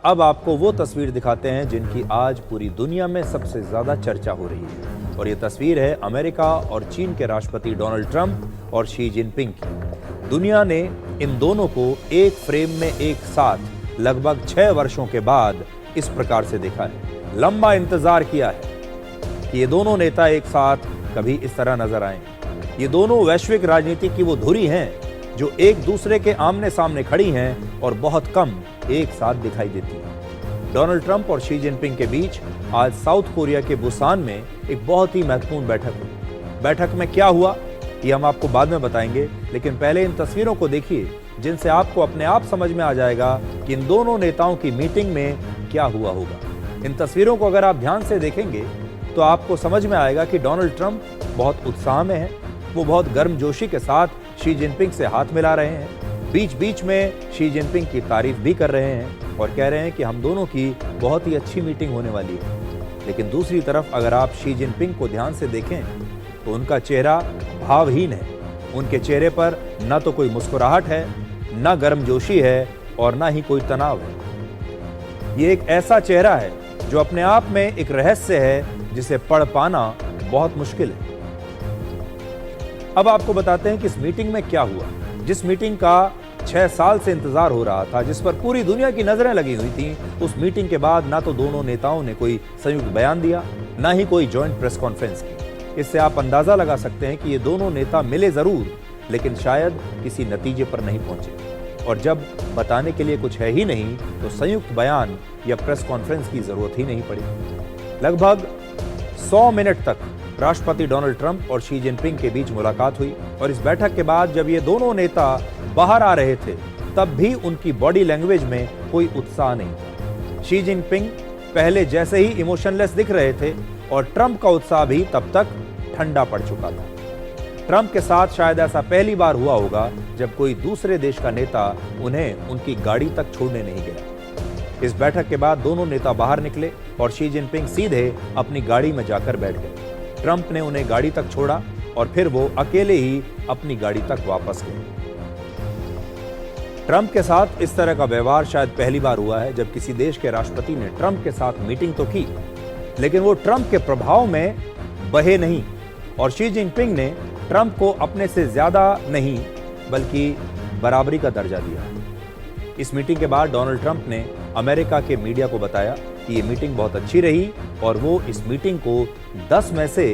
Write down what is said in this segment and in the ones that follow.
अब आपको वो तस्वीर दिखाते हैं जिनकी आज पूरी दुनिया में सबसे ज्यादा चर्चा हो रही है। और ये तस्वीर है अमेरिका और चीन के राष्ट्रपति डोनाल्ड ट्रंप और शी जिनपिंग की। दुनिया ने इन दोनों को एक फ्रेम में एक साथ लगभग 6 वर्षों के बाद इस प्रकार से देखा है। लंबा इंतजार किया है कि ये दोनों नेता एक साथ कभी इस तरह नजर आए। ये दोनों वैश्विक राजनीति की वो धुरी हैं जो एक दूसरे के आमने सामने खड़ी हैं और बहुत कम एक साथ दिखाई देती हैं। डोनाल्ड ट्रंप और शी जिनपिंग के बीच आज साउथ कोरिया के बुसान में एक बहुत ही महत्वपूर्ण बैठक हुई। बैठक में क्या हुआ ये हम आपको बाद में बताएंगे, लेकिन पहले इन तस्वीरों को देखिए जिनसे आपको अपने आप समझ में आ जाएगा कि इन दोनों नेताओं की मीटिंग में क्या हुआ होगा। इन तस्वीरों को अगर आप ध्यान से देखेंगे तो आपको समझ में आएगा कि डोनाल्ड ट्रंप बहुत उत्साह में है। वो बहुत गर्मजोशी के साथ शी जिनपिंग से हाथ मिला रहे हैं। बीच बीच में शी जिनपिंग की तारीफ भी कर रहे हैं और कह रहे हैं कि हम दोनों की बहुत ही अच्छी मीटिंग होने वाली है। लेकिन दूसरी तरफ अगर आप शी जिनपिंग को ध्यान से देखें तो उनका चेहरा भावहीन है। उनके चेहरे पर न तो कोई मुस्कुराहट है, न गर्मजोशी है और न ही कोई तनाव है। ये एक ऐसा चेहरा है जो अपने आप में एक रहस्य है जिसे पढ़ पाना बहुत मुश्किल है। अब आपको बताते हैं कि इस मीटिंग में क्या हुआ। जिस मीटिंग का 6 साल से इंतजार हो रहा था, जिस पर पूरी दुनिया की नजरें लगी हुई थी, उस मीटिंग के बाद ना तो दोनों नेताओं ने कोई संयुक्त बयान दिया, ना ही कोई जॉइंट प्रेस कॉन्फ्रेंस की। इससे आप अंदाजा लगा सकते हैं कि ये दोनों नेता मिले जरूर, लेकिन शायद किसी नतीजे पर नहीं पहुंचे। और जब बताने के लिए कुछ है ही नहीं तो संयुक्त बयान या प्रेस कॉन्फ्रेंस की जरूरत ही नहीं पड़ी। लगभग 100 मिनट तक राष्ट्रपति डोनाल्ड ट्रंप और शी जिनपिंग के बीच मुलाकात हुई। और इस बैठक के बाद जब ये दोनों नेता बाहर आ रहे थे तब भी उनकी बॉडी लैंग्वेज में कोई उत्साह नहीं था। शी जिनपिंग पहले जैसे ही इमोशनलेस दिख रहे थे और ट्रंप का उत्साह भी तब तक ठंडा पड़ चुका था। ट्रंप के साथ शायद ऐसा पहली बार हुआ होगा जब कोई दूसरे देश का नेता उन्हें उनकी गाड़ी तक छोड़ने नहीं गया। इस बैठक के बाद दोनों नेता बाहर निकले और शी जिनपिंग सीधे अपनी गाड़ी में जाकर बैठ गए। ट्रंप ने उन्हें गाड़ी तक छोड़ा और फिर वो अकेले ही अपनी गाड़ी तक वापस गए। ट्रंप के साथ इस तरह का व्यवहार शायद पहली बार हुआ है जब किसी देश के राष्ट्रपति ने ट्रंप के साथ मीटिंग तो की, लेकिन वो ट्रंप के प्रभाव में बहे नहीं। और शी जिनपिंग ने ट्रंप को अपने से ज्यादा नहीं बल्कि बराबरी का दर्जा दिया। इस मीटिंग के बाद डोनाल्ड ट्रंप ने अमेरिका के मीडिया को बताया कि ये मीटिंग बहुत अच्छी रही और वो इस मीटिंग को 10 में से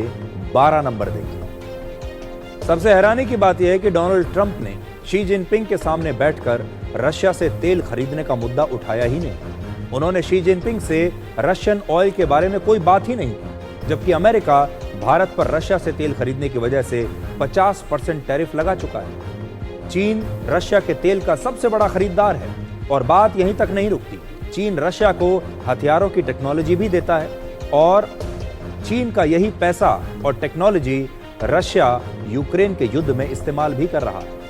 12 नंबर देंगे। सबसे हैरानी की बात यह है कि डोनाल्ड ट्रंप ने शी जिनपिंग के सामने बैठकर रशिया से तेल खरीदने का मुद्दा उठाया ही नहीं। उन्होंने शी जिनपिंग से रशियन ऑयल के बारे में कोई बात ही नहीं की, जबकि अमेरिका भारत पर रशिया से तेल खरीदने की वजह से 50% टैरिफ लगा चुका है। चीन रशिया के तेल का सबसे बड़ा खरीदार है और बात यहीं तक नहीं रुकती। चीन रशिया को हथियारों की टेक्नोलॉजी भी देता है और चीन का यही पैसा और टेक्नोलॉजी रशिया यूक्रेन के युद्ध में इस्तेमाल भी कर रहा है।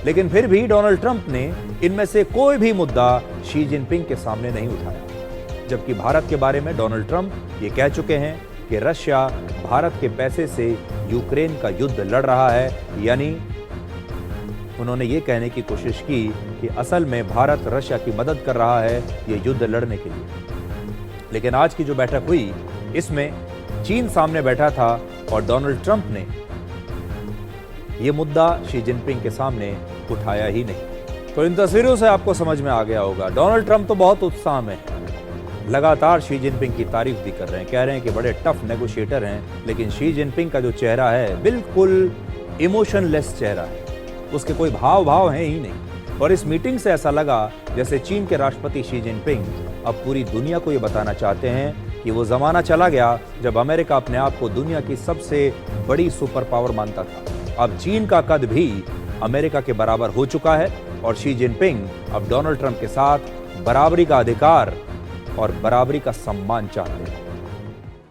लेकिन फिर भी डोनाल्ड ट्रंप ने इनमें से कोई भी मुद्दा शी जिनपिंग के सामने नहीं उठाया, जबकि भारत के बारे में डोनाल्ड ट्रंप ये कह चुके हैं कि रशिया भारत के पैसे से यूक्रेन का युद्ध लड़ रहा है। यानी उन्होंने ये कहने की कोशिश की कि असल में भारत रशिया की मदद कर रहा है ये युद्ध लड़ने के लिए। लेकिन आज की जो बैठक हुई इसमें चीन सामने बैठा था और डोनाल्ड ट्रंप ने ये मुद्दा शी जिनपिंग के सामने उठाया ही नहीं। तो इन तस्वीरों से आपको समझ में आ गया होगा डोनाल्ड ट्रंप तो बहुत उत्साह में है, लगातार शी जिनपिंग की तारीफ भी कर रहे हैं, कह रहे हैं कि बड़े टफ नेगोशिएटर हैं। लेकिन शी जिनपिंग का जो चेहरा है बिल्कुल इमोशनलेस चेहरा है, उसके कोई भाव हैं ही नहीं। और इस मीटिंग से ऐसा लगा जैसे चीन के राष्ट्रपति शी जिनपिंग अब पूरी दुनिया को ये बताना चाहते हैं कि वो जमाना चला गया जब अमेरिका अपने आप को दुनिया की सबसे बड़ी सुपर पावर मानता था। अब चीन का कद भी अमेरिका के बराबर हो चुका है और शी जिनपिंग अब डोनाल्ड ट्रंप के साथ बराबरी का अधिकार और बराबरी का सम्मान चाहते हैं।